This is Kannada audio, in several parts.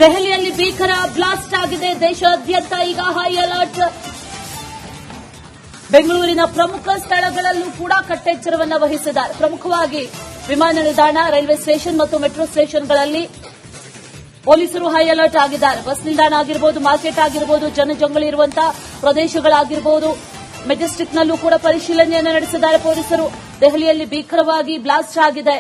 ದೆಹಲಿಯಲ್ಲಿ ಭೀಕರ ಬ್ಲಾಸ್ಟ್ ಆಗಿದೆ. ದೇಶಾದ್ಯಂತ ಈಗ ಹೈ ಅಲರ್ಟ್. ಬೆಂಗಳೂರಿನ ಪ್ರಮುಖ ಸ್ಥಳಗಳಲ್ಲೂ ಕೂಡ ಕಟ್ಟೆಚ್ಚರವನ್ನು ವಹಿಸಿದ್ದಾರೆ. ಪ್ರಮುಖವಾಗಿ ವಿಮಾನ ನಿಲ್ದಾಣ, ರೈಲ್ವೆ ಸ್ಟೇಷನ್ ಮತ್ತು ಮೆಟ್ರೋ ಸ್ಟೇಷನ್ಗಳಲ್ಲಿ ಪೊಲೀಸರು ಹೈ ಅಲರ್ಟ್ ಆಗಿದ್ದಾರೆ. ಬಸ್ ನಿಲ್ದಾಣ ಆಗಿರಬಹುದು, ಮಾರ್ಕೆಟ್ ಆಗಿರಬಹುದು, ಜನಜಂಗುಳಿ ಇರುವಂತಹ ಪ್ರದೇಶಗಳಾಗಿರಬಹುದು, ಮೆಜೆಸ್ಟಿಕ್ನಲ್ಲೂ ಕೂಡ ಪರಿಶೀಲನೆಯನ್ನು ನಡೆಸಿದ್ದಾರೆ ಪೊಲೀಸರು. ದೆಹಲಿಯಲ್ಲಿ ಭೀಕರವಾಗಿ ಬ್ಲಾಸ್ಟ್ ಆಗಿದೆ.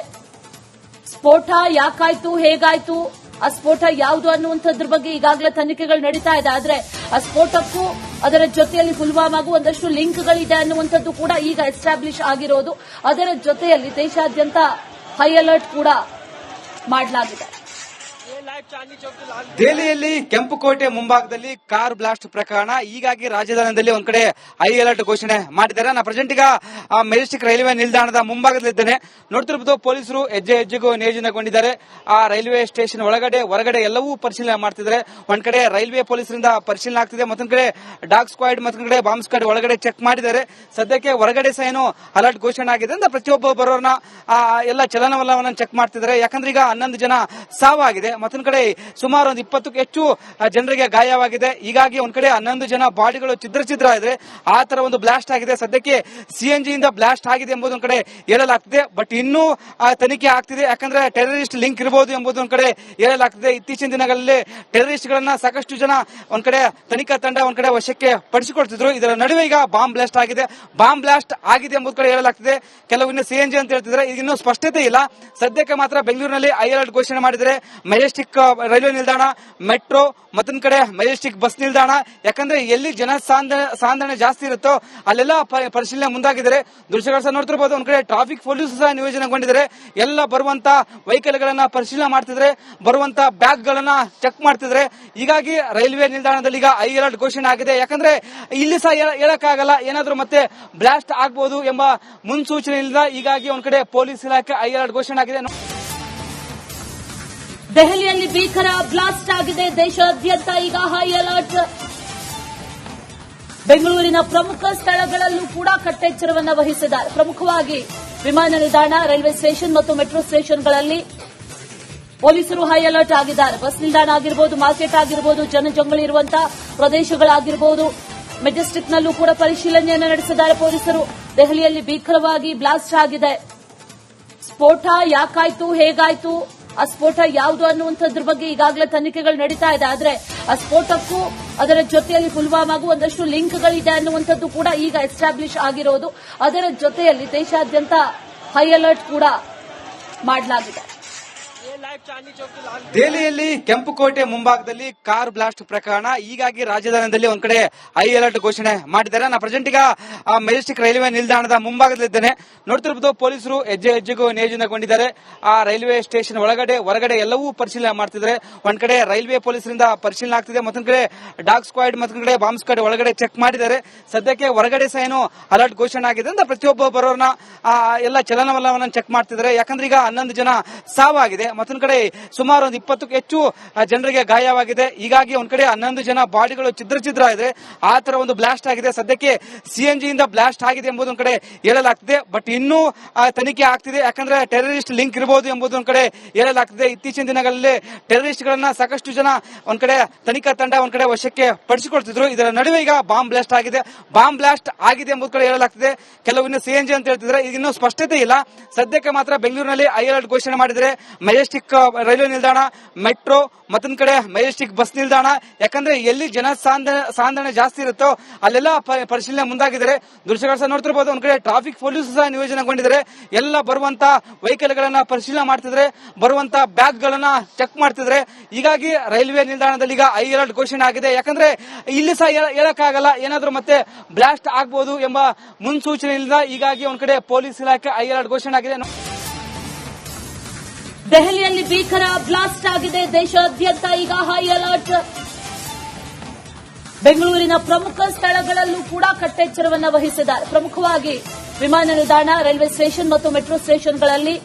ಸ್ಫೋಟ ಯಾಕಾಯ್ತು, ಹೇಗಾಯ್ತು, ಆ ಸ್ಫೋಟ ಯಾವುದು ಅನ್ನುವಂಥದ್ರ ಬಗ್ಗೆ ಈಗಾಗಲೇ ತನಿಖೆಗಳು ನಡೀತಾ ಇದೆ. ಆದರೆ ಆ ಸ್ಫೋಟಕ್ಕೂ ಅದರ ಜೊತೆಯಲ್ಲಿ ಪುಲ್ವಾಮಾಗೂ ಒಂದಷ್ಟು ಲಿಂಕ್ಗಳಿದೆ ಅನ್ನುವಂಥದ್ದು ಕೂಡ ಈಗ ಎಸ್ಟಾಬ್ಲಿಷ್ ಆಗಿರೋದು. ಅದರ ಜೊತೆಯಲ್ಲಿ ದೇಶಾದ್ಯಂತ ಹೈ ಅಲರ್ಟ್ ಕೂಡ ಮಾಡಲಾಗಿದೆ. ದೆಹಲಿಯಲ್ಲಿ ಕೆಂಪುಕೋಟೆ ಮುಂಭಾಗದಲ್ಲಿ ಕಾರ್ ಬ್ಲಾಸ್ಟ್ ಪ್ರಕರಣ. ಹೀಗಾಗಿ ರಾಜಧಾನಿಯಲ್ಲಿ ಒಂದ್ ಕಡೆ ಹೈ ಅಲರ್ಟ್ ಘೋಷಣೆ ಮಾಡಿದ್ದಾರೆ. ನಾನು ಪ್ರೆಸೆಂಟ್ ಈಗ ಮೆಜೆಸ್ಟಿಕ್ ರೈಲ್ವೆ ನಿಲ್ದಾಣದ ಮುಂಭಾಗದಲ್ಲಿದ್ದೇನೆ. ನೋಡ್ತಿರಬಹುದು, ಪೊಲೀಸರು ಹೆಜ್ಜೆ ಹೆಜ್ಜೆಗೂ ನಿಯೋಜನೆಗೊಂಡಿದ್ದಾರೆ. ಆ ರೈಲ್ವೆ ಸ್ಟೇಷನ್ ಒಳಗಡೆ ಹೊರಗಡೆ ಎಲ್ಲವೂ ಪರಿಶೀಲನೆ ಮಾಡ್ತಿದ್ದಾರೆ. ಒಂದ್ ಕಡೆ ರೈಲ್ವೆ ಪೊಲೀಸರಿಂದ ಪರಿಶೀಲನೆ ಆಗ್ತಿದೆ, ಮತ್ತೊಂದ್ ಕಡೆ ಡಾಗ್ ಸ್ಕ್ವಾಡ್, ಮತ್ತೊಂದ್ ಕಡೆ ಬಾಂಬ್ ಸ್ಕ್ವಾಡ್ ಒಳಗಡೆ ಚೆಕ್ ಮಾಡಿದ್ದಾರೆ. ಸದ್ಯಕ್ಕೆ ಹೊರಗಡೆ ಸಹ ಏನು ಅಲರ್ಟ್ ಘೋಷಣೆ ಆಗಿದೆ ಅಂತ ಪ್ರತಿಯೊಬ್ಬ ಬರೋರ್ನ ಎಲ್ಲ ಚಲನವಲನವನ್ನು ಚೆಕ್ ಮಾಡ್ತಿದ್ದಾರೆ. ಯಾಕಂದ್ರೆ ಈಗ 11 ಜನ ಸಾವಾಗಿದೆ, ಮತ್ತೊಂದ್ ಕಡೆ ಸುಮಾರು ಒಂದು 20ಕ್ಕೂ ಹೆಚ್ಚು ಜನರಿಗೆ ಗಾಯವಾಗಿದೆ. ಹೀಗಾಗಿ ಒಂದ್ ಕಡೆ 11 ಜನ ಬಾಡಿಗಳು ಛಿದ್ರ ಇದೆ. ಆ ತರ ಒಂದು ಬ್ಲಾಸ್ಟ್ ಆಗಿದೆ. ಸದ್ಯಕ್ಕೆ ಸಿಎನ್ಜಿ ಇಂದ ಬ್ಲಾಸ್ಟ್ ಆಗಿದೆ ಎಂಬುದು ಒಂದ್ ಕಡೆ ಹೇಳಲಾಗ್ತಿದೆ. ಬಟ್ ಇನ್ನೂ ತನಿಖೆ ಆಗ್ತಿದೆ. ಯಾಕಂದ್ರೆ ಟೆರರಿಸ್ಟ್ ಲಿಂಕ್ ಇರಬಹುದು ಎಂಬುದು ಒಂದ್ ಕಡೆ ಹೇಳಲಾಗ್ತಿದೆ. ಇತ್ತೀಚಿನ ದಿನಗಳಲ್ಲಿ ಟೆರರಿಸ್ಟ್ ಗಳನ್ನ ಸಾಕಷ್ಟು ಜನ ಒಂದ್ ಕಡೆ ತನಿಖಾ ತಂಡ ಒಂದ್ ಕಡೆ ವಶಕ್ಕೆ ಪಡಿಸಿಕೊಳ್ತಿದ್ರು. ಇದರ ನಡುವೆ ಈಗ ಬಾಂಬ್ ಬ್ಲಾಸ್ಟ್ ಆಗಿದೆ. ಬಾಂಬ್ ಬ್ಲಾಸ್ಟ್ ಆಗಿದೆ ಎಂಬುದು ಕಡೆ ಹೇಳಲಾಗ್ತಿದೆ. ಕೆಲವು ಇನ್ನು ಸಿಎನ್ಜಿ ಅಂತ ಹೇಳ್ತಿದ್ರೆ, ಇನ್ನೂ ಸ್ಪಷ್ಟತೆ ಇಲ್ಲ. ಸದ್ಯಕ್ಕೆ ಮಾತ್ರ ಬೆಂಗಳೂರಿನಲ್ಲಿ ಹೈ ಅಲರ್ಟ್ ಘೋಷಣೆ ಮಾಡಿದರೆ ಮೆಜೆಸ್ಟಿಕ್ ರೈಲ್ವೆ ನಿಲ್ದಾಣ, ಮೆಟ್ರೋ, ಮತ್ತೊಂದ್ ಕಡೆ ಮೆಜೆಸ್ಟಿಕ್ ಬಸ್ ನಿಲ್ದಾಣ. ಯಾಕಂದ್ರೆ ಎಲ್ಲಿ ಜನಸಾಂದ್ರಣೆ ಜಾಸ್ತಿ ಇರುತ್ತೋ ಅಲ್ಲೆಲ್ಲ ಪರಿಶೀಲನೆ ಮುಂದಾಗಿದ್ದಾರೆ. ದೃಶ್ಯಗಳು ಸಹ ನೋಡ್ತಿರಬಹುದು. ಒಂದ್ ಕಡೆ ಟ್ರಾಫಿಕ್ ಪೊಲೀಸ್ ಸಹ ನಿಯೋಜನೆಗೊಂಡಿದ್ದಾರೆ. ಎಲ್ಲ ಬರುವಂತ ವೆಹಿಕಲ್ ಗಳನ್ನ ಪರಿಶೀಲನೆ ಮಾಡ್ತಿದ್ರೆ, ಬರುವಂತ ಬ್ಯಾಗ್ ಗಳನ್ನ ಚೆಕ್ ಮಾಡ್ತಿದ್ರೆ. ಹೀಗಾಗಿ ರೈಲ್ವೆ ನಿಲ್ದಾಣದಲ್ಲಿ ಈಗ ಹೈ ಅಲರ್ಟ್ ಘೋಷಣೆ ಆಗಿದೆ. ಯಾಕಂದ್ರೆ ಇಲ್ಲಿ ಸಹ ಹೇಳಕ್ಕಾಗಲ್ಲ, ಏನಾದ್ರೂ ಮತ್ತೆ ಬ್ಲಾಸ್ಟ್ ಆಗಬಹುದು ಎಂಬ ಮುನ್ಸೂಚನೆಯಿಂದ ಹೀಗಾಗಿ ಒಂದ್ ಕಡೆ ಪೊಲೀಸ್ ಇಲಾಖೆ ಹೈ ಅಲರ್ಟ್ ಘೋಷಣೆ ಆಗಿದೆ. ದೆಹಲಿಯಲ್ಲಿ ಭೀಕರ ಬ್ಲಾಸ್ಟ್ ಆಗಿದೆ. ದೇಶಾದ್ಯಂತ ಈಗ ಹೈ ಅಲರ್ಟ್. ಬೆಂಗಳೂರಿನ ಪ್ರಮುಖ ಸ್ಥಳಗಳಲ್ಲೂ ಕೂಡ ಕಟ್ಟೆಚ್ಚರವನ್ನು ವಹಿಸಿದ್ದಾರೆ. ಪ್ರಮುಖವಾಗಿ ವಿಮಾನ ನಿಲ್ದಾಣ, ರೈಲ್ವೆ ಸ್ಟೇಷನ್ ಮತ್ತು ಮೆಟ್ರೋ ಸ್ಟೇಷನ್ಗಳಲ್ಲಿ ಪೊಲೀಸರು ಹೈ ಅಲರ್ಟ್ ಆಗಿದ್ದಾರೆ. ಬಸ್ ನಿಲ್ದಾಣ ಆಗಿರಬಹುದು, ಮಾರ್ಕೆಟ್ ಆಗಿರಬಹುದು, ಜನಜಂಗುಳಿ ಇರುವಂತಹ ಪ್ರದೇಶಗಳಾಗಿರಬಹುದು, ಮೆಜೆಸ್ಟಿಕ್ನಲ್ಲೂ ಕೂಡ ಪರಿಶೀಲನೆಯನ್ನು ನಡೆಸಿದ್ದಾರೆ ಪೊಲೀಸರು. ದೆಹಲಿಯಲ್ಲಿ ಭೀಕರವಾಗಿ ಬ್ಲಾಸ್ಟ್ ಆಗಿದೆ. ಸ್ಫೋಟ ಯಾಕಾಯ್ತು, ಹೇಗಾಯ್ತು, ಆ ಸ್ಫೋಟ ಯಾವುದು ಅನ್ನುವಂಥದ್ರ ಬಗ್ಗೆ ಈಗಾಗಲೇ ತನಿಖೆಗಳು ನಡೀತಾ ಇದೆ. ಆದರೆ ಆ ಸ್ಫೋಟಕ್ಕೂ ಅದರ ಜೊತೆಯಲ್ಲಿ ಪುಲ್ವಾಮಾಗೂ ಒಂದಷ್ಟು ಲಿಂಕ್ಗಳಿದೆ ಅನ್ನುವಂಥದ್ದು ಕೂಡ ಈಗ ಎಸ್ಟಾಬ್ಲಿಷ್ ಆಗಿರೋದು. ಅದರ ಜೊತೆಯಲ್ಲಿ ದೇಶಾದ್ಯಂತ ಹೈ ಅಲರ್ಟ್ ಕೂಡ ಮಾಡಲಾಗಿದೆ. ದೆಹಲಿಯಲ್ಲಿ ಕೆಂಪುಕೋಟೆ ಮುಂಭಾಗದಲ್ಲಿ ಕಾರ್ ಬ್ಲಾಸ್ಟ್ ಪ್ರಕರಣ. ಹೀಗಾಗಿ ರಾಜಧಾನಿಯಲ್ಲಿ ಒಂದ್ ಕಡೆ ಹೈ ಅಲರ್ಟ್ ಘೋಷಣೆ ಮಾಡಿದ್ದಾರೆ. ನಾನು ಪ್ರೆಸೆಂಟ್ ಈಗ ಮೆಜೆಸ್ಟಿಕ್ ರೈಲ್ವೆ ನಿಲ್ದಾಣದ ಮುಂಭಾಗದಲ್ಲಿದ್ದೇನೆ. ನೋಡ್ತಿರಬಹುದು, ಪೊಲೀಸರು ಹೆಜ್ಜೆ ಹೆಜ್ಜೆಗೂ ನಿಯೋಜನೆಗೊಂಡಿದ್ದಾರೆ. ಆ ರೈಲ್ವೆ ಸ್ಟೇಷನ್ ಒಳಗಡೆ ಹೊರಗಡೆ ಎಲ್ಲವೂ ಪರಿಶೀಲನೆ ಮಾಡ್ತಿದ್ದಾರೆ. ಒಂದ್ ಕಡೆ ರೈಲ್ವೆ ಪೊಲೀಸರಿಂದ ಪರಿಶೀಲನೆ ಆಗ್ತಿದೆ, ಮತ್ತೊಂದ್ ಕಡೆ ಡಾಗ್ ಸ್ಕ್ವಾಡ್, ಮತ್ತೊಂದ್ ಕಡೆ ಬಾಂಬ್ ಸ್ಕ್ವಾಡ್ ಒಳಗಡೆ ಚೆಕ್ ಮಾಡಿದ್ದಾರೆ. ಸದ್ಯಕ್ಕೆ ಹೊರಗಡೆ ಸಹ ಏನು ಅಲರ್ಟ್ ಘೋಷಣೆ ಆಗಿದೆ ಅಂತ ಪ್ರತಿಯೊಬ್ಬ ಬರೋರ್ನ ಎಲ್ಲ ಚಲನವಲನವನ್ನು ಚೆಕ್ ಮಾಡ್ತಿದ್ದಾರೆ. ಯಾಕಂದ್ರೆ ಈಗ 11 ಜನ ಸಾವಾಗಿದೆ, ಮತ್ತೊಂದ್ ಕಡೆ ಸುಮಾರು ಒಂದು 20ಕ್ಕೂ ಹೆಚ್ಚು ಜನರಿಗೆ ಗಾಯವಾಗಿದೆ. ಹೀಗಾಗಿ ಒಂದ್ ಕಡೆ 11 ಜನ ಬಾಡಿಗಳು ಛಿದ್ರ ಇದೆ. ಆ ತರ ಒಂದು ಬ್ಲಾಸ್ಟ್ ಆಗಿದೆ. ಸದ್ಯಕ್ಕೆ ಸಿಎನ್ಜಿ ಇಂದ ಬ್ಲಾಸ್ಟ್ ಆಗಿದೆ ಎಂಬುದು ಒಂದ್ ಕಡೆ ಹೇಳಲಾಗ್ತಿದೆ. ಬಟ್ ಇನ್ನೂ ತನಿಖೆ ಆಗ್ತಿದೆ. ಯಾಕಂದ್ರೆ ಟೆರರಿಸ್ಟ್ ಲಿಂಕ್ ಇರಬಹುದು ಎಂಬುದು ಒಂದ್ ಕಡೆ ಹೇಳಲಾಗ್ತಿದೆ. ಇತ್ತೀಚಿನ ದಿನಗಳಲ್ಲಿ ಟೆರರಿಸ್ಟ್ ಗಳನ್ನ ಸಾಕಷ್ಟು ಜನ ಒಂದ್ ಕಡೆ ತನಿಖಾ ತಂಡ ಒಂದ್ ಕಡೆ ವಶಕ್ಕೆ ಪಡಿಸಿಕೊಳ್ತಿದ್ರು. ಇದರ ನಡುವೆ ಈಗ ಬಾಂಬ್ ಬ್ಲಾಸ್ಟ್ ಆಗಿದೆ. ಬಾಂಬ್ ಬ್ಲಾಸ್ಟ್ ಆಗಿದೆ ಎಂಬುದು ಕಡೆ ಹೇಳಲಾಗ್ತಿದೆ. ಕೆಲವು ಇನ್ನು ಸಿಎನ್ಜಿ ಅಂತ ಹೇಳ್ತಿದ್ರೆ, ಇನ್ನೂ ಸ್ಪಷ್ಟತೆ ಇಲ್ಲ. ಸದ್ಯಕ್ಕೆ ಮಾತ್ರ ಬೆಂಗಳೂರಿನಲ್ಲಿ ಹೈ ಅಲರ್ಟ್ ಘೋಷಣೆ ಮಾಡಿದರೆ ಮೆಜೆಸ್ಟಿಕ್ ರೈಲ್ವೆ ನಿಲ್ದಾಣ, ಮೆಟ್ರೋ, ಮತ್ತೊಂದ್ ಕಡೆ ಮೆಜೆಸ್ಟಿಕ್ ಬಸ್ ನಿಲ್ದಾಣ. ಯಾಕಂದ್ರೆ ಎಲ್ಲಿ ಜನಸಾಂದ್ರಣೆ ಜಾಸ್ತಿ ಇರುತ್ತೋ ಅಲ್ಲೆಲ್ಲ ಪರಿಶೀಲನೆ ಮುಂದಾಗಿದ್ದಾರೆ. ದೃಶ್ಯಗಳು ಸಹ ನೋಡ್ತಿರಬಹುದು. ಒಂದ್ ಕಡೆ ಟ್ರಾಫಿಕ್ ಪೊಲೀಸ್ ಸಹ ನಿಯೋಜನೆಗೊಂಡಿದ್ದಾರೆ. ಎಲ್ಲ ಬರುವಂತ ವೆಹಿಕಲ್ ಗಳನ್ನ ಪರಿಶೀಲನೆ ಮಾಡ್ತಿದ್ರೆ, ಬರುವಂತ ಬ್ಯಾಗ್ ಗಳನ್ನ ಚೆಕ್ ಮಾಡ್ತಿದ್ರೆ. ಹೀಗಾಗಿ ರೈಲ್ವೆ ನಿಲ್ದಾಣದಲ್ಲಿ ಈಗ ಹೈ ಅಲರ್ಟ್ ಘೋಷಣೆ ಆಗಿದೆ. ಯಾಕಂದ್ರೆ ಇಲ್ಲಿ ಸಹ ಹೇಳಕ್ಕಾಗಲ್ಲ, ಏನಾದ್ರೂ ಮತ್ತೆ ಬ್ಲಾಸ್ಟ್ ಆಗಬಹುದು ಎಂಬ ಮುನ್ಸೂಚನೆಯಿಂದ ಹೀಗಾಗಿ ಒಂದ್ ಕಡೆ ಪೊಲೀಸ್ ಇಲಾಖೆ ಹೈ ಅಲರ್ಟ್ ಘೋಷಣೆ ಆಗಿದೆ. ದೆಹಲಿಯಲ್ಲಿ ಭೀಕರ ಬ್ಲಾಸ್ಟ್ ಆಗಿದೆ. ದೇಶಾದ್ಯಂತ ಈಗ ಹೈ ಅಲರ್ಟ್. ಬೆಂಗಳೂರಿನ ಪ್ರಮುಖ ಸ್ಥಳಗಳಲ್ಲೂ ಕೂಡ ಕಟ್ಟೆಚ್ಚರವನ್ನು ವಹಿಸಿದ್ದಾರೆ. ಪ್ರಮುಖವಾಗಿ ವಿಮಾನ ನಿಲ್ದಾಣ, ರೈಲ್ವೆ ಸ್ಟೇಷನ್ ಮತ್ತು ಮೆಟ್ರೋ ಸ್ಟೇಷನ್ಗಳಲ್ಲಿ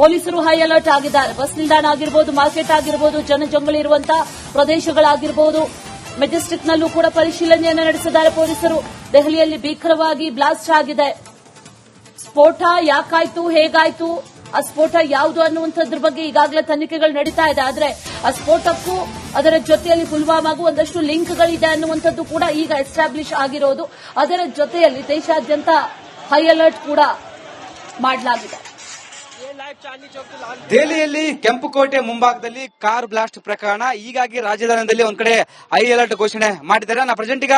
ಪೊಲೀಸರು ಹೈ ಅಲರ್ಟ್ ಆಗಿದ್ದಾರೆ. ಬಸ್ ನಿಲ್ದಾಣ ಆಗಿರಬಹುದು, ಮಾರ್ಕೆಟ್ ಆಗಿರಬಹುದು, ಜನಜಂಗುಳಿ ಇರುವಂತಹ ಪ್ರದೇಶಗಳಾಗಿರಬಹುದು, ಮೆಜೆಸ್ಟಿಕ್ನಲ್ಲೂ ಕೂಡ ಪರಿಶೀಲನೆಯನ್ನು ನಡೆಸಿದ್ದಾರೆ ಪೊಲೀಸರು. ದೆಹಲಿಯಲ್ಲಿ ಭೀಕರವಾಗಿ ಬ್ಲಾಸ್ಟ್ ಆಗಿದೆ. ಸ್ಫೋಟ ಯಾಕಾಯ್ತು, ಹೇಗಾಯ್ತು, ಆ ಸ್ಫೋಟ ಯಾವುದು ಅನ್ನುವಂಥದ್ರ ಬಗ್ಗೆ ಈಗಾಗಲೇ ತನಿಖೆಗಳು ನಡೀತಾ ಇದೆ. ಆದ್ರೆ ಆ ಸ್ಫೋಟಕ್ಕೂ ಅದರ ಜೊತೆಯಲ್ಲಿ ಪುಲ್ವಾಮಾಗೂ ಒಂದಷ್ಟು ಲಿಂಕ್ಗಳಿದೆ ಅನ್ನುವಂಥದ್ದು ಕೂಡ ಈಗ ಎಸ್ಟಾಬ್ಲಿಷ್ ಆಗಿರೋದು. ಅದರ ಜೊತೆಯಲ್ಲಿ ದೇಶಾದ್ಯಂತ ಹೈ ಅಲರ್ಟ್ ಕೂಡ ಮಾಡಲಾಗಿದೆ. ದೆಹಲಿಯಲ್ಲಿ ಕೆಂಪುಕೋಟೆ ಮುಂಭಾಗದಲ್ಲಿ ಕಾರ್ ಬ್ಲಾಸ್ಟ್ ಪ್ರಕರಣ ಹೀಗಾಗಿ ರಾಜಧಾನಿಯಲ್ಲಿ ಒಂದ್ ಕಡೆ ಹೈ ಅಲರ್ಟ್ ಘೋಷಣೆ ಮಾಡಿದ್ದಾರೆ. ನಾನು ಪ್ರೆಸೆಂಟ್ ಈಗ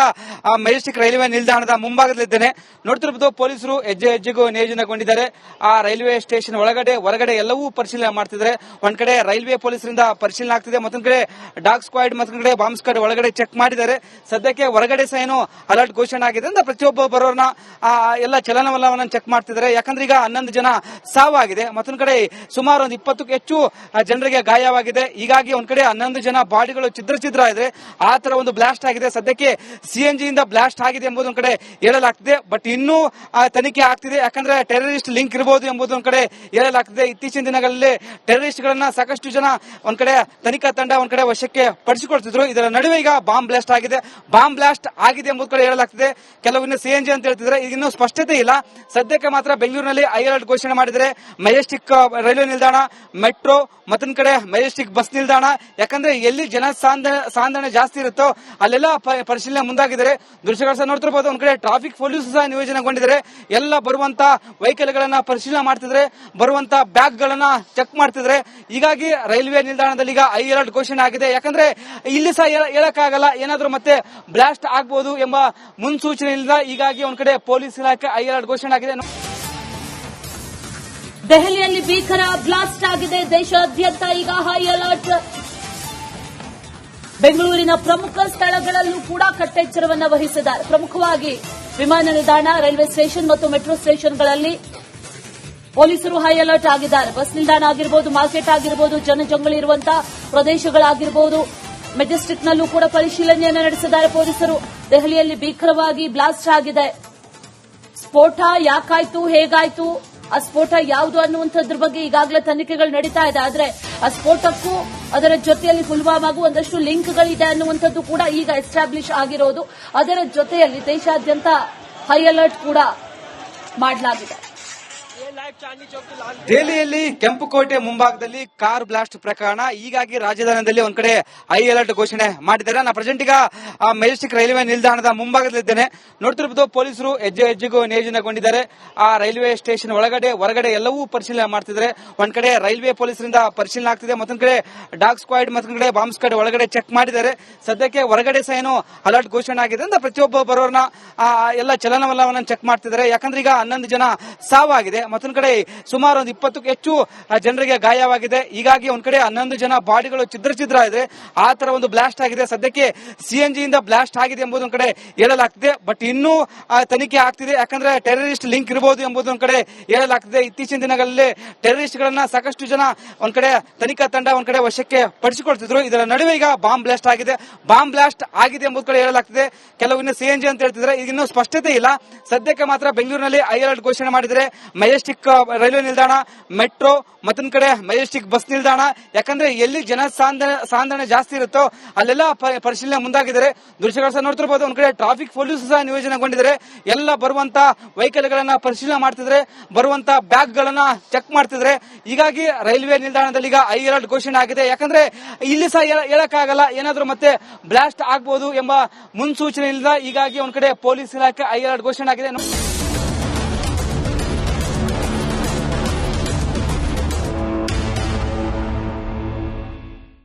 ಮೆಜೆಸ್ಟಿಕ್ ರೈಲ್ವೆ ನಿಲ್ದಾಣದ ಮುಂಭಾಗದಲ್ಲಿದ್ದೇನೆ. ನೋಡ್ತಿರಬಹುದು ಪೊಲೀಸರು ಹೆಜ್ಜೆ ಹೆಜ್ಜೆಗೂ ನಿಯೋಜನೆಗೊಂಡಿದ್ದಾರೆ. ಆ ರೈಲ್ವೆ ಸ್ಟೇಷನ್ ಒಳಗಡೆ ಹೊರಗಡೆ ಎಲ್ಲವೂ ಪರಿಶೀಲನೆ ಮಾಡ್ತಿದ್ದಾರೆ. ಒಂದ್ ಕಡೆ ರೈಲ್ವೆ ಪೊಲೀಸರಿಂದ ಪರಿಶೀಲನೆ ಆಗ್ತಿದೆ, ಮತ್ತೊಂದ್ ಕಡೆ ಡಾಗ್ ಸ್ಕ್ವಾಡ್, ಮತ್ತೊಂದ್ ಕಡೆ ಬಾಂಬ್ ಸ್ಕ್ವಾಡ್ ಒಳಗಡೆ ಚೆಕ್ ಮಾಡಿದ್ದಾರೆ. ಸದ್ಯಕ್ಕೆ ಹೊರಗಡೆ ಸಹ ಏನು ಅಲರ್ಟ್ ಘೋಷಣೆ ಆಗಿದೆ ಅಂತ ಪ್ರತಿಯೊಬ್ಬ ಬರೋರ್ನ ಎಲ್ಲ ಚಲನವಲನವನ್ನು ಚೆಕ್ ಮಾಡ್ತಿದ್ದಾರೆ. ಯಾಕಂದ್ರೆ ಈಗ 11 ಜನ ಸಾವಾಗಿದೆ, ಮತ್ತೊಂದ್ ಕಡೆ ಸುಮಾರು ಒಂದು 20ಕ್ಕೂ ಹೆಚ್ಚು ಜನರಿಗೆ ಗಾಯವಾಗಿದೆ. ಹೀಗಾಗಿ ಒಂದ್ ಕಡೆ 11 ಜನ ಬಾಡಿಗಳು ಛಿದ್ರ ಇದೆ. ಆ ತರ ಒಂದು ಬ್ಲಾಸ್ಟ್ ಆಗಿದೆ. ಸದ್ಯಕ್ಕೆ CNG ಇಂದ ಬ್ಲಾಸ್ಟ್ ಆಗಿದೆ ಎಂಬುದು ಒಂದ್ ಕಡೆ ಹೇಳಲಾಗ್ತಿದೆ. ಬಟ್ ಇನ್ನೂ ತನಿಖೆ ಆಗ್ತಿದೆ. ಯಾಕಂದ್ರೆ ಟೆರರಿಸ್ಟ್ ಲಿಂಕ್ ಇರಬಹುದು ಎಂಬುದು ಒಂದ್ ಕಡೆ ಹೇಳಲಾಗ್ತಿದೆ. ಇತ್ತೀಚಿನ ದಿನಗಳಲ್ಲಿ ಟೆರರಿಸ್ಟ್ ಗಳನ್ನ ಸಾಕಷ್ಟು ಜನ ಒಂದ್ ಕಡೆ ತನಿಖಾ ತಂಡ ಒಂದ್ ಕಡೆ ವಶಕ್ಕೆ ಪಡಿಸಿಕೊಳ್ತಿದ್ರು. ಇದರ ನಡುವೆ ಈಗ ಬಾಂಬ್ ಬ್ಲಾಸ್ಟ್ ಆಗಿದೆ. ಬಾಂಬ್ ಬ್ಲಾಸ್ಟ್ ಆಗಿದೆ ಎಂಬುದು ಕಡೆ ಹೇಳಲಾಗ್ತಿದೆ. ಕೆಲವು ಇನ್ನು CNG ಅಂತ ಹೇಳ್ತಿದ್ರೆ, ಈಗ ಇನ್ನೂ ಸ್ಪಷ್ಟತೆ ಇಲ್ಲ. ಸದ್ಯಕ್ಕೆ ಮಾತ್ರ ಬೆಂಗಳೂರಿನಲ್ಲಿ ಹೈ ಅಲರ್ಟ್ ಘೋಷಣೆ ಮಾಡಿದರೆ ಮೆಜೆಸ್ಟಿಕ್ ರೈಲ್ವೆ ನಿಲ್ದಾಣ, ಮೆಟ್ರೋ, ಮತ್ತೊಂದ್ ಕಡೆ ಮೆಜೆಸ್ಟಿಕ್ ಬಸ್ ನಿಲ್ದಾಣ. ಯಾಕಂದ್ರೆ ಎಲ್ಲಿ ಜನ ಸಾಂದ್ರಣ ಜಾಸ್ತಿ ಇರುತ್ತೋ ಅಲ್ಲೆಲ್ಲ ಪರಿಶೀಲನೆ ಮುಂದಾಗಿದ್ದಾರೆ. ದೃಶ್ಯಗಳು ಸಹ ನೋಡ್ತಿರಬಹುದು. ಒಂದ್ ಕಡೆ ಟ್ರಾಫಿಕ್ ಪೊಲೀಸ್ ಸಹ ನಿಯೋಜನೆಗೊಂಡಿದ್ದಾರೆ. ಎಲ್ಲ ಬರುವಂತ ವೆಹಿಕಲ್ ಗಳನ್ನ ಪರಿಶೀಲನೆ ಮಾಡ್ತಿದ್ರೆ, ಬರುವಂತ ಬ್ಯಾಗ್ ಗಳನ್ನ ಚೆಕ್ ಮಾಡ್ತಿದ್ರೆ. ಹೀಗಾಗಿ ರೈಲ್ವೆ ನಿಲ್ದಾಣದಲ್ಲಿ ಈಗ ಹೈ ಅಲರ್ಟ್ ಘೋಷಣೆ ಆಗಿದೆ. ಯಾಕಂದ್ರೆ ಇಲ್ಲಿ ಸಹ ಹೇಳಕ್ಕಾಗಲ್ಲ, ಏನಾದ್ರೂ ಮತ್ತೆ ಬ್ಲಾಸ್ಟ್ ಆಗಬಹುದು ಎಂಬ ಮುನ್ಸೂಚನೆ ಇಲ್ಲ. ಹೀಗಾಗಿ ಒಂದ್ ಕಡೆ ಪೊಲೀಸ್ ಇಲಾಖೆ ಹೈ ಅಲರ್ಟ್ ಘೋಷಣೆ ಆಗಿದೆ. ದೆಹಲಿಯಲ್ಲಿ ಭೀಕರ ಬ್ಲಾಸ್ಟ್ ಆಗಿದೆ. ದೇಶಾದ್ಯಂತ ಈಗ ಹೈ ಅಲರ್ಟ್. ಬೆಂಗಳೂರಿನ ಪ್ರಮುಖ ಸ್ಥಳಗಳಲ್ಲೂ ಕೂಡ ಕಟ್ಟೆಚ್ಚರವನ್ನು ವಹಿಸಿದ್ದಾರೆ. ಪ್ರಮುಖವಾಗಿ ವಿಮಾನ ನಿಲ್ದಾಣ, ರೈಲ್ವೆ ಸ್ಟೇಷನ್ ಮತ್ತು ಮೆಟ್ರೋ ಸ್ಟೇಷನ್ಗಳಲ್ಲಿ ಪೊಲೀಸರು ಹೈ ಅಲರ್ಟ್ ಆಗಿದ್ದಾರೆ. ಬಸ್ ನಿಲ್ದಾಣ ಆಗಿರಬಹುದು, ಮಾರ್ಕೆಟ್ ಆಗಿರಬಹುದು, ಜನಜಂಗುಳಿ ಇರುವಂತಹ ಪ್ರದೇಶಗಳಾಗಿರಬಹುದು, ಮೆಜೆಸ್ಟಿಕ್ನಲ್ಲೂ ಕೂಡ ಪರಿಶೀಲನೆಯನ್ನು ನಡೆಸಿದ್ದಾರೆ ಪೊಲೀಸರು. ದೆಹಲಿಯಲ್ಲಿ ಭೀಕರವಾಗಿ ಬ್ಲಾಸ್ಟ್ ಆಗಿದೆ. ಸ್ಫೋಟ ಯಾಕಾಯ್ತು, ಹೇಗಾಯ್ತು, ಆ ಸ್ಫೋಟ ಯಾವುದು ಅನ್ನುವಂಥದ್ರ ಬಗ್ಗೆ ಈಗಾಗಲೇ ತನಿಖೆಗಳು ನಡೀತಾ ಇದೆ. ಆದ್ರೆ ಆ ಸ್ಫೋಟಕ್ಕೂ ಅದರ ಜೊತೆಯಲ್ಲಿ ಪುಲ್ವಾಮಾಗೂ ಒಂದಷ್ಟು ಲಿಂಕ್ಗಳಿದೆ ಅನ್ನುವಂಥದ್ದು ಕೂಡ ಈಗ ಎಸ್ಟಾಬ್ಲಿಷ್ ಆಗಿರೋದು. ಅದರ ಜೊತೆಯಲ್ಲಿ ದೇಶಾದ್ಯಂತ ಹೈ ಅಲರ್ಟ್ ಕೂಡ ಮಾಡಲಾಗಿದೆ. ದೆಹಲಿಯಲ್ಲಿ ಕೆಂಪುಕೋಟೆ ಮುಂಭಾಗದಲ್ಲಿ ಕಾರ್ ಬ್ಲಾಸ್ಟ್ ಪ್ರಕರಣ ಹೀಗಾಗಿ ರಾಜಧಾನಿಯಲ್ಲಿ ಒಂದ್ ಕಡೆ ಹೈ ಅಲರ್ಟ್ ಘೋಷಣೆ ಮಾಡಿದ್ದಾರೆ. ನಾನು ಪ್ರೆಸೆಂಟ್ ಈಗ ಮೆಜೆಸ್ಟಿಕ್ ರೈಲ್ವೆ ನಿಲ್ದಾಣದ ಮುಂಭಾಗದಲ್ಲಿದ್ದೇನೆ. ನೋಡ್ತಿರಬಹುದು ಪೊಲೀಸರು ಹೆಜ್ಜೆ ಹೆಜ್ಜೆಗೂ ನಿಯೋಜನೆಗೊಂಡಿದ್ದಾರೆ. ಆ ರೈಲ್ವೆ ಸ್ಟೇಷನ್ ಒಳಗಡೆ ಹೊರಗಡೆ ಎಲ್ಲವೂ ಪರಿಶೀಲನೆ ಮಾಡ್ತಿದ್ದಾರೆ. ಒಂದ್ ಕಡೆ ರೈಲ್ವೆ ಪೊಲೀಸರಿಂದ ಪರಿಶೀಲನೆ ಆಗ್ತಿದೆ, ಮತ್ತೊಂದ್ ಕಡೆ ಡಾಗ್ ಸ್ಕ್ವಾಡ್, ಮತ್ತೊಂದ್ ಕಡೆ ಬಾಂಬ್ ಸ್ಕ್ವಾಡ್ ಒಳಗಡೆ ಚೆಕ್ ಮಾಡಿದ್ದಾರೆ. ಸದ್ಯಕ್ಕೆ ಹೊರಗಡೆ ಸಹ ಏನು ಅಲರ್ಟ್ ಘೋಷಣೆ ಆಗಿದೆ ಅಂತ ಪ್ರತಿಯೊಬ್ಬ ಬರೋರ್ನ ಎಲ್ಲ ಚಲನವಲನವನ್ನು ಚೆಕ್ ಮಾಡ್ತಿದ್ದಾರೆ. ಯಾಕಂದ್ರೆ ಈಗ 11 ಜನ ಸಾವಾಗಿದೆ, ಮತ್ತೊಂದ್ ಕಡೆ ಸುಮಾರು ಒಂದು 20ಕ್ಕೂ ಹೆಚ್ಚು ಜನರಿಗೆ ಗಾಯವಾಗಿದೆ. ಹೀಗಾಗಿ ಒಂದ್ ಕಡೆ 11 ಜನ ಬಾಡಿಗಳು ಛಿದ್ರ ಇದೆ. ಆ ತರ ಒಂದು ಬ್ಲಾಸ್ಟ್ ಆಗಿದೆ. ಸದ್ಯಕ್ಕೆ CNG ಇಂದ ಬ್ಲಾಸ್ಟ್ ಆಗಿದೆ ಎಂಬುದು ಒಂದ್ ಕಡೆ ಹೇಳಲಾಗ್ತಿದೆ. ಬಟ್ ಇನ್ನೂ ತನಿಖೆ ಆಗ್ತಿದೆ. ಯಾಕಂದ್ರೆ ಟೆರರಿಸ್ಟ್ ಲಿಂಕ್ ಇರಬಹುದು ಎಂಬುದು ಒಂದ್ ಕಡೆ ಹೇಳಲಾಗ್ತಿದೆ. ಇತ್ತೀಚಿನ ದಿನಗಳಲ್ಲಿ ಟೆರರಿಸ್ಟ್ ಗಳನ್ನ ಸಾಕಷ್ಟು ಜನ ಒಂದ್ ಕಡೆ ತನಿಖಾ ತಂಡ ಒಂದ್ ಕಡೆ ವಶಕ್ಕೆ ಪಡಿಸಿಕೊಳ್ತಿದ್ರು. ಇದರ ನಡುವೆ ಈಗ ಬಾಂಬ್ ಬ್ಲಾಸ್ಟ್ ಆಗಿದೆ. ಬಾಂಬ್ ಬ್ಲಾಸ್ಟ್ ಆಗಿದೆ ಎಂಬುದು ಕಡೆ ಹೇಳಲಾಗ್ತಿದೆ. ಕೆಲವು ಇನ್ನು CNG ಅಂತ ಹೇಳ್ತಿದ್ರೆ, ಈಗ ಇನ್ನೂ ಸ್ಪಷ್ಟತೆ ಇಲ್ಲ. ಸದ್ಯಕ್ಕೆ ಮಾತ್ರ ಬೆಂಗಳೂರಿನಲ್ಲಿ ಹೈ ಅಲರ್ಟ್ ಘೋಷಣೆ ಮಾಡಿದರೆ ಮೆಜೆಸ್ಟಿಕ್ ರೈಲ್ವೆ ನಿಲ್ದಾಣ, ಮೆಟ್ರೋ, ಮತ್ತೊಂದ್ ಕಡೆ ಮೆಜೆಸ್ಟಿಕ್ ಬಸ್ ನಿಲ್ದಾಣ. ಯಾಕಂದ್ರೆ ಎಲ್ಲಿ ಜನ ಸಾಂದ್ರಣ ಜಾಸ್ತಿ ಇರುತ್ತೋ ಅಲ್ಲೆಲ್ಲ ಪರಿಶೀಲನೆ ಮುಂದಾಗಿದ್ದಾರೆ. ದೃಶ್ಯಗಳು ಸಹ ನೋಡ್ತಿರಬಹುದು. ಒಂದ್ ಕಡೆ ಟ್ರಾಫಿಕ್ ಪೊಲೀಸ್ ಸಹ ನಿಯೋಜನೆಗೊಂಡಿದ್ದಾರೆ. ಎಲ್ಲ ಬರುವಂತ ವೆಹಿಕಲ್ ಗಳನ್ನ ಪರಿಶೀಲನೆ ಮಾಡ್ತಿದ್ರೆ, ಬರುವಂತ ಬ್ಯಾಗ್ ಗಳನ್ನ ಚೆಕ್ ಮಾಡ್ತಿದ್ರೆ. ಹೀಗಾಗಿ ರೈಲ್ವೆ ನಿಲ್ದಾಣದಲ್ಲಿ ಈಗ ಹೈ ಅಲರ್ಟ್ ಘೋಷಣೆ ಆಗಿದೆ. ಯಾಕಂದ್ರೆ ಇಲ್ಲಿ ಸಹ ಹೇಳಕ್ಕಾಗಲ್ಲ, ಏನಾದ್ರೂ ಮತ್ತೆ ಬ್ಲಾಸ್ಟ್ ಆಗಬಹುದು ಎಂಬ ಮುನ್ಸೂಚನೆ ಇಲ್ಲ. ಹೀಗಾಗಿ ಒಂದ್ ಕಡೆ ಪೊಲೀಸ್ ಇಲಾಖೆ ಹೈ ಅಲರ್ಟ್ ಘೋಷಣೆ ಆಗಿದೆ.